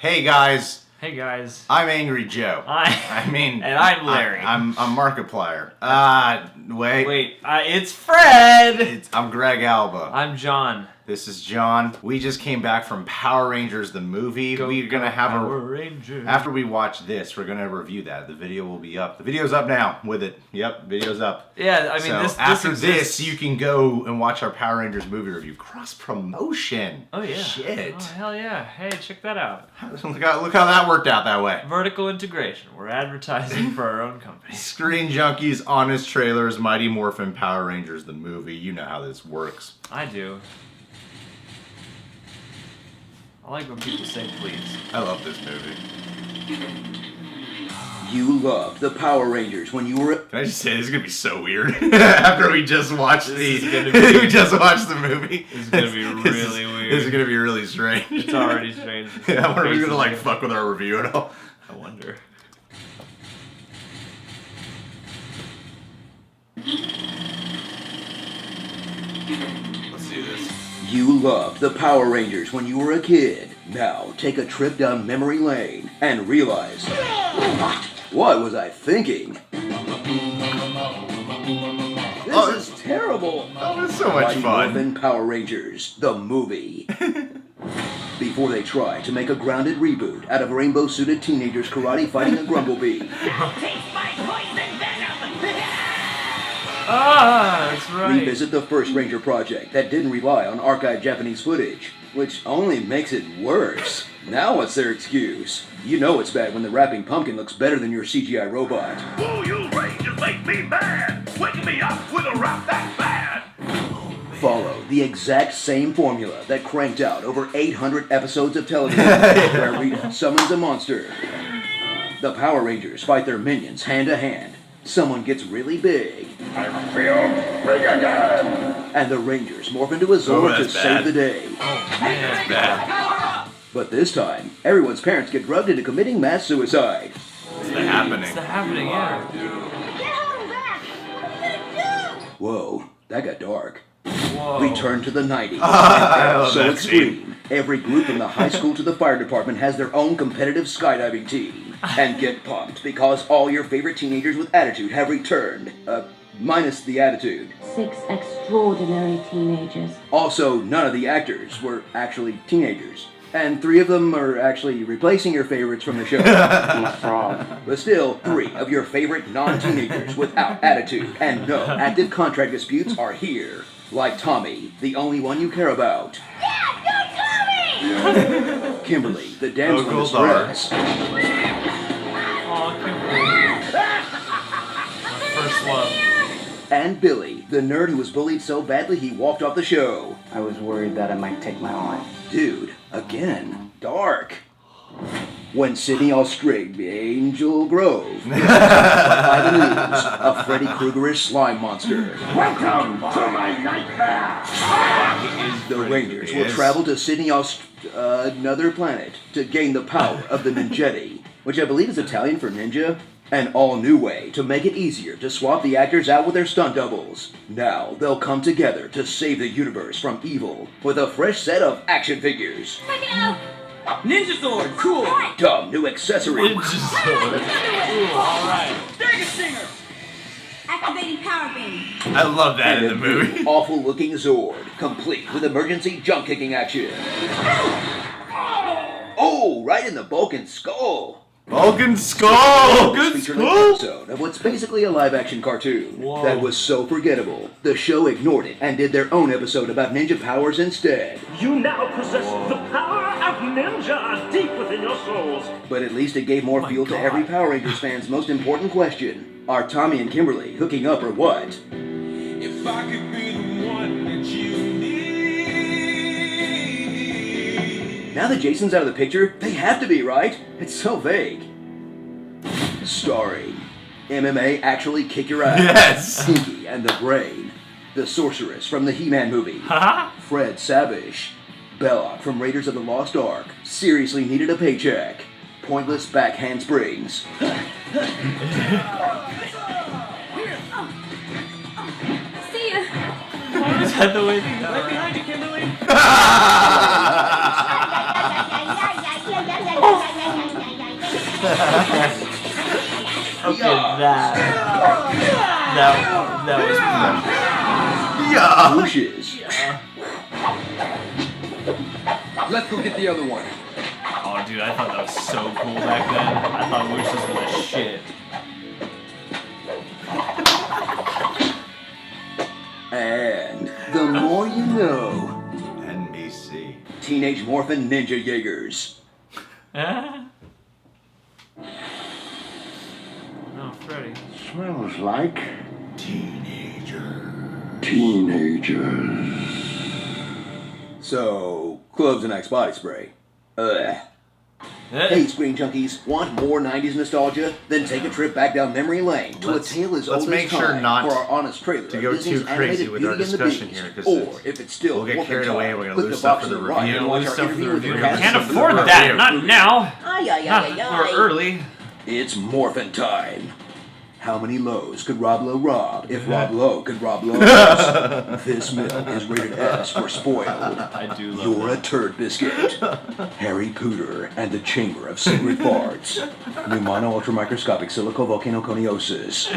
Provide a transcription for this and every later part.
Hey guys. Hey guys. I'm Angry Joe. And I'm Larry. I'm Markiplier. Wait. It's Fred. I'm Greg Alba. I'm John. This is John. We just came back from Power Rangers the movie. We're gonna have Power Rangers. After we watch this, we're gonna review that. The video will be up. The video's up now with it. Yep, video's up. Yeah, I mean, so after this, you can go and watch our Power Rangers movie review. Cross promotion. Oh yeah. Shit. Oh hell yeah. Hey, check that out. Look how that worked out that way. Vertical integration. We're advertising for our own company. Screen Junkies, Honest Trailers, Mighty Morphin, Power Rangers the movie. You know how this works. I do. I like when people say please. I love this movie. You loved the Power Rangers when you were. Can I just say, this is gonna be so weird after we just watched we just watched the movie. It's gonna be really weird. This is gonna be really strange. It's already strange. Yeah, are we gonna fuck with our review at all? I wonder. Let's do this. You loved the Power Rangers when you were a kid. Now take a trip down memory lane and realize, what was I thinking? This is terrible. Oh, it's so much Mighty fun. Morphin Power Rangers, the movie. Before they try to make a grounded reboot out of rainbow-suited teenagers karate fighting a grumblebee. Taste my poison venom! Ah, that's right. Revisit the first Ranger project that didn't rely on archived Japanese footage, which only makes it worse. Now what's their excuse? You know it's bad when the rapping pumpkin looks better than your CGI robot. Oh, you Rangers make me mad! Wake me up with a rap that bad! Follow the exact same formula that cranked out over 800 episodes of television where Rita summons a monster. The Power Rangers fight their minions hand to hand. Someone gets really big. I feel big again! And the Rangers morph into a Zord to that's save bad. the day. Oh man. Bad. But this time, everyone's parents get drugged into committing mass suicide. It's the happening. It's the happening, yeah. Get hold back! What are you gonna do? Whoa, that got dark. Whoa. Return to the 90s. I love So that extreme. Every group from the high school to the fire department has their own competitive skydiving team. And get pumped because all your favorite teenagers with attitude have returned. Minus the attitude. 6 extraordinary teenagers. Also, none of the actors were actually teenagers. And 3 of them are actually replacing your favorites from the show. But still, 3 of your favorite non-teenagers without attitude and no active contract disputes are here. Like Tommy, the only one you care about. Yeah, go Tommy! Kimberly, the damsel in Gold Star. distress. Oh, Kimberly. My first love. And Billy, the nerd who was bullied so badly he walked off the show. I was worried that I might take my life. Dude, again, dark. When Sydney Ostrig, Angel Grove, by the news, a Freddy Kruegerish slime monster. Welcome to my nightmare! The Rangers will travel to Sydney another planet to gain the power of the Ninjetti, which I believe is Italian for ninja. An all-new way to make it easier to swap the actors out with their stunt doubles. Now they'll come together to save the universe from evil with a fresh set of action figures. Check it out! Ninja sword, cool. Dumb new accessories. Alright. Dragon Stinger. Activating power beam. I love that And in the movie. awful-looking Zord, complete with emergency jump-kicking action. Oh, right in the Vulcan skull. Vulcan Skull! Featuring an episode of what's basically a live-action cartoon. Whoa. That was so forgettable. The show ignored it and did their own episode about ninja powers instead. You now possess the power of ninja deep within your souls. But at least it gave more fuel to every Power Rangers fan's most important question. Are Tommy and Kimberly hooking up or what? If I could be the one that you need. Now that Jason's out of the picture, they have to be, right? It's so vague. Starring MMA Actually Kick Your Ass. Yes. Pinky and the Brain. The Sorceress from the He-Man movie. Fred Savish. Belloc from Raiders of the Lost Ark. Seriously needed a paycheck. Pointless backhand springs. See ya. Is that the way they go? Right behind you, Kimberly. Yeah, yeah, yeah, yeah, yeah, yeah, yeah, yeah, yeah. Okay, that was precious. Yeah. Bushes. Let's go get the other one. Oh, dude, I thought that was so cool back then. I thought Whooshes was the shit. And the more you know. NBC. Teenage Morphin Ninja Jaegers. No, Freddy. Smells like Teenagers. So, cloves and Axe body spray. Hey, Screen Junkies, want more 90s nostalgia? Then take a trip back down memory lane to a tale as old as make sure time not for our honest trailer to of go Disney's too crazy animated with our Beauty and the discussion Beast. here, 'cause Or, if it's still we'll get Morphin carried away, time, we're gonna click lose the stuff box for the on the right review. and We'll watch lose our stuff for the interview with review. Professor Can't Stuff for the afford review. that, not now. Not we're early. It's Morphin time. How many lows could Rob Lowe rob if Rob Lowe could rob lows? This milk is rated S for spoiled. I do love You're a turd biscuit. Harry Pooter and the Chamber of Secret Farts. Pneumano ultramicroscopic silicovolcanoconiosis.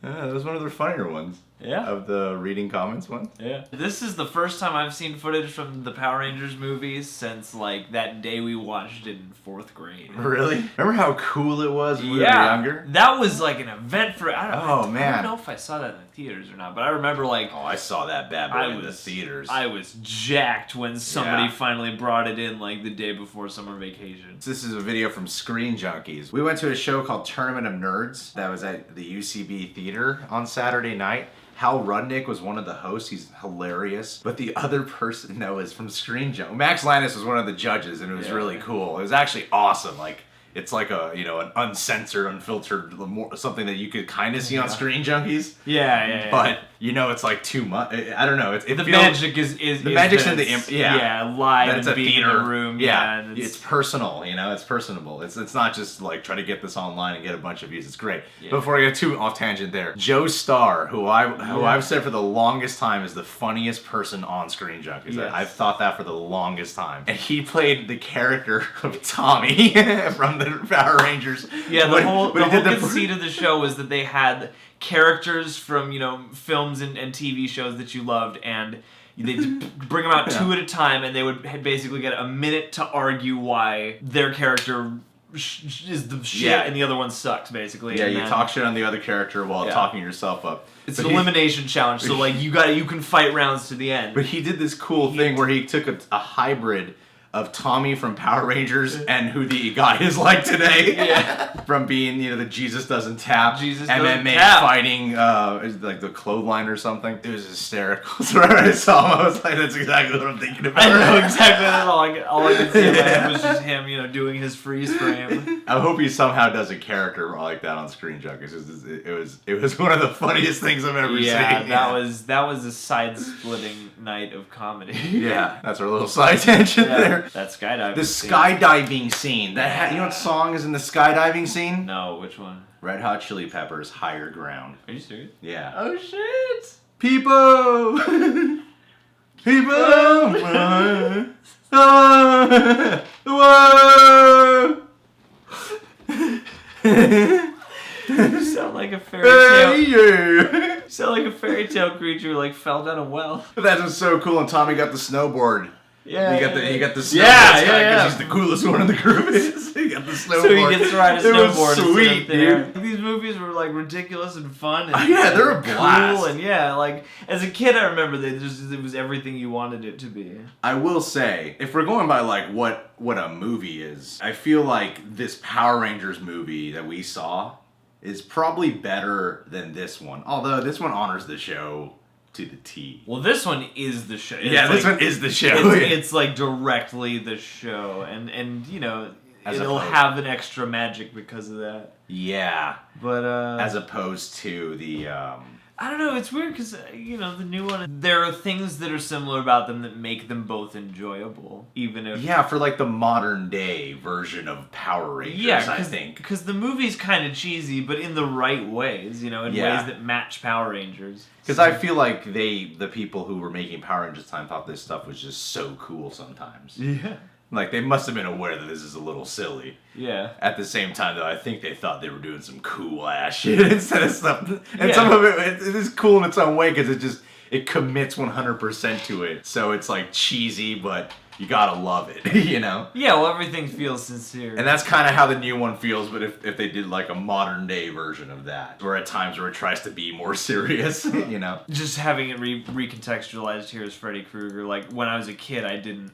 That was one of the funnier ones. Yeah. Of the reading comments ones. Yeah. This is the first time I've seen footage from the Power Rangers movies since, like, that day we watched it in 4th grade. Really? Remember how cool it was when we were younger? That was, like, an event for... I Oh, man. I don't know if I saw that in the theaters or not, but I remember, like... Oh, I saw that bad boy in the theaters. I was jacked when somebody Yeah. finally brought it in, like, the day before summer vacation. This is a video from Screen Junkies. We went to a show called Tournament of Nerds that was at the UCB Theater on Saturday night. Hal Rudnick was one of the hosts. He's hilarious. But the other person that was from Screen Junkies, Max Landis was one of the judges, and it was really cool. It was actually awesome. Like, it's like a, you know, an uncensored, unfiltered, something that you could kind of see on Screen Junkies. Yeah. But, you know, it's like too much. I don't know. The magic is the magic's in the live that it's and a being theater in a room. And it's personal, you know, it's personable. It's not just like try to get this online and get a bunch of views. It's great. Yeah. Before I get too off tangent there, Joe Starr, who I've said for the longest time is the funniest person on Screen Junkies. Yes. I've thought that for the longest time. And he played the character of Tommy from the Power Rangers. Yeah, the whole the conceit of the show was that they had characters from, you know, films and TV shows that you loved, and they'd bring them out two at a time, and they would basically get a minute to argue why their character is the shit and the other one sucks, basically. Yeah, and you then, talk shit on the other character while talking yourself up. It's an elimination challenge, so like you can fight rounds to the end. But he did this cool thing where he took a hybrid of Tommy from Power Rangers and who the guy is like today. Yeah. From being, you know, the Jesus Doesn't Tap, Jesus MMA Doesn't Tap. fighting, like the clothesline or something. It was hysterical. So when I saw him, I was like, that's exactly what I'm thinking about. I know exactly. That's all I could see in my head was just him, you know, doing his freeze frame. I hope he somehow does a character like that on Screen Junkies. It was one of the funniest things I've ever seen. That was a side-splitting night of comedy. Yeah, that's our little side tangent there. That skydiving. The skydiving scene. You know what song is in the skydiving scene? No, which one? Red Hot Chili Peppers, Higher Ground. Are you serious? Yeah. Oh shit! People! People! You sound like a fairy tale. You sound like a fairy tale creature who, like, fell down a well. That was so cool, and Tommy got the snowboard. Yeah, he got the snowboard. Yeah. He's the coolest one in the group. He got the snowboard. So he gets to ride a snowboard. It was sweet, dude. These movies were like ridiculous and fun. And Yeah, they're a blast. cool, and yeah, like as a kid, I remember it was everything you wanted it to be. I will say, if we're going by like what a movie is, I feel like this Power Rangers movie that we saw is probably better than this one. Although this one honors the show to the T. Well, this one is the show. This one is the show. It's like directly the show, and you know, it'll have an extra magic because of that. Yeah. But as opposed to the I don't know, it's weird because, you know, the new one, there are things that are similar about them that make them both enjoyable, even if... Yeah, for like the modern day version of Power Rangers, I think. Because the movie's kind of cheesy, but in the right ways, you know, in ways that match Power Rangers. Because I feel like the people who were making Power Rangers at the time thought this stuff was just so cool sometimes. Yeah. Like, they must have been aware that this is a little silly. Yeah. At the same time, though, I think they thought they were doing some cool ass shit instead of stuff. And some of it is cool in its own way because it commits 100% to it. So it's like cheesy, but you gotta love it, you know? Yeah, well, everything feels sincere. And that's kind of how the new one feels, but if they did like a modern day version of that, where at times where it tries to be more serious, you know? Just having it recontextualized here as Freddy Krueger, like, when I was a kid, I didn't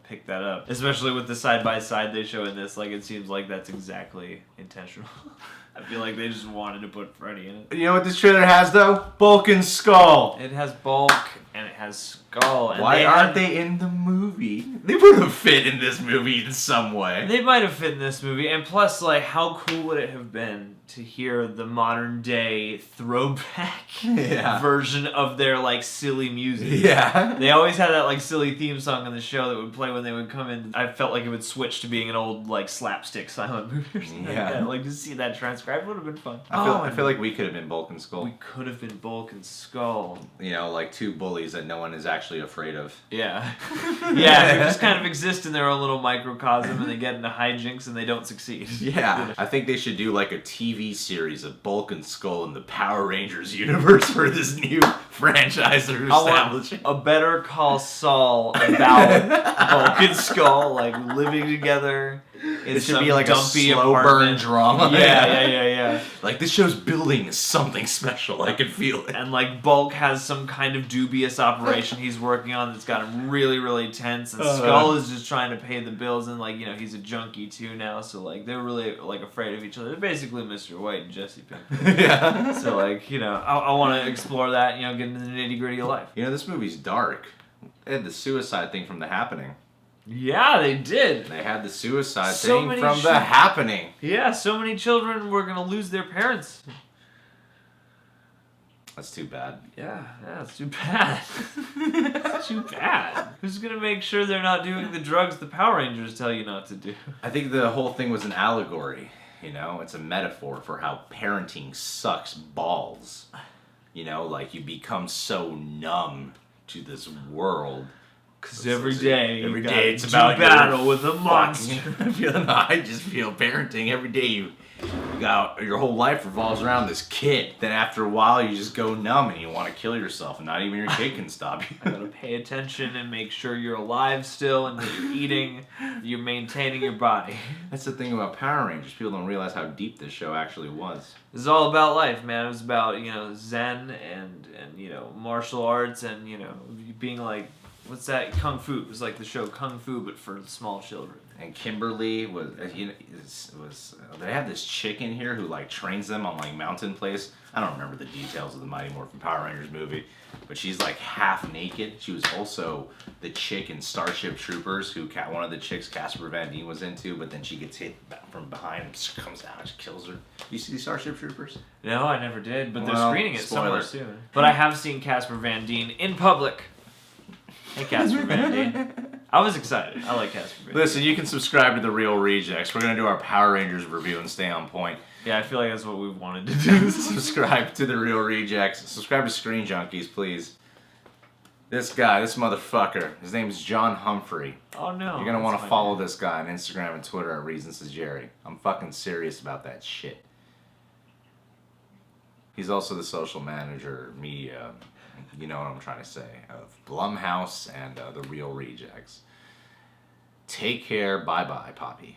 pick that up. Especially with the side-by-side they show in this, like, it seems like that's exactly intentional. I feel like they just wanted to put Freddy in it. You know what this trailer has, though? Bulk and Skull. It has Bulk, and it has Skull. And Why aren't they in the movie? They would have fit in this movie in some way. They might have fit in this movie, and plus, like, how cool would it have been to hear the modern day throwback version of their, like, silly music? Yeah. They always had that, like, silly theme song on the show that would play when they would come in. I felt like it would switch to being an old, like, slapstick silent movie or something like that. Like, to see that transcribed would have been fun. I feel like we could have been Bulk and Skull. We could have been Bulk and Skull. You know, like two bullies that no one is actually afraid of. Yeah. Yeah, they just kind of exist in their own little microcosm and they get into hijinks and they don't succeed. Yeah. I think they should do like a TV series of Bulk and Skull in the Power Rangers universe for this new franchise they're establishing. A Better Call Saul about Bulk and Skull, like, living together. It should be like a slow burn drama. Yeah. Like, this show's building something special. I can feel it. And, like, Bulk has some kind of dubious operation he's working on that's got him really, really tense. And Skull is just trying to pay the bills. And, like, you know, he's a junkie, too, now. So, like, they're really, like, afraid of each other. They're basically Mr. White and Jesse Pinkman. Yeah. So, like, you know, I want to explore that, you know, get into the nitty-gritty of life. You know, this movie's dark. They had the suicide thing from The Happening. Yeah, they did. They had the suicide So thing many from The Happening. Yeah, so many children were going to lose their parents. That's too bad. Yeah, it's too bad. It's too bad. Who's going to make sure they're not doing the drugs the Power Rangers tell you not to do? I think the whole thing was an allegory, you know? It's a metaphor for how parenting sucks balls. You know, like you become so numb to this world. Because every day it's about battle with a monster. I just feel parenting every day. You got your whole life revolves around this kid. Then after a while, you just go numb and you want to kill yourself, and not even your kid can stop you. I gotta pay attention and make sure you're alive still, and that you're eating, you're maintaining your body. That's the thing about Power Rangers. People don't realize how deep this show actually was. This is all about life, man. It was about, you know, Zen and you know, martial arts and, you know, being like, what's that? Kung Fu. It was like the show Kung Fu, but for small children. And Kimberly was, you know, they have this chick in here who like trains them on like mountain place. I don't remember the details of the Mighty Morphin Power Rangers movie, but she's like half naked. She was also the chick in Starship Troopers, who one of the chicks Casper Van Dien was into, but then she gets hit from behind and just comes out and kills her. You see Starship Troopers? No, I never did, but they're Well, screening it spoiler. somewhere soon. But I have seen Casper Van Dien in public. Hey, Casper Van Dien. I was excited. I like Casper Van Dien. Listen, you can subscribe to The Real Rejects. We're going to do our Power Rangers review and stay on point. Yeah, I feel like that's what we've wanted to do. Subscribe to The Real Rejects. Subscribe to Screen Junkies, please. This guy, this motherfucker, his name is John Humphrey. Oh, no. You're going to want to follow this guy on Instagram and Twitter at Reasons to Jerry. I'm fucking serious about that shit. He's also the social manager, media, you know what I'm trying to say, of Blumhouse and The Real Rejects. Take care. Bye-bye, Poppy.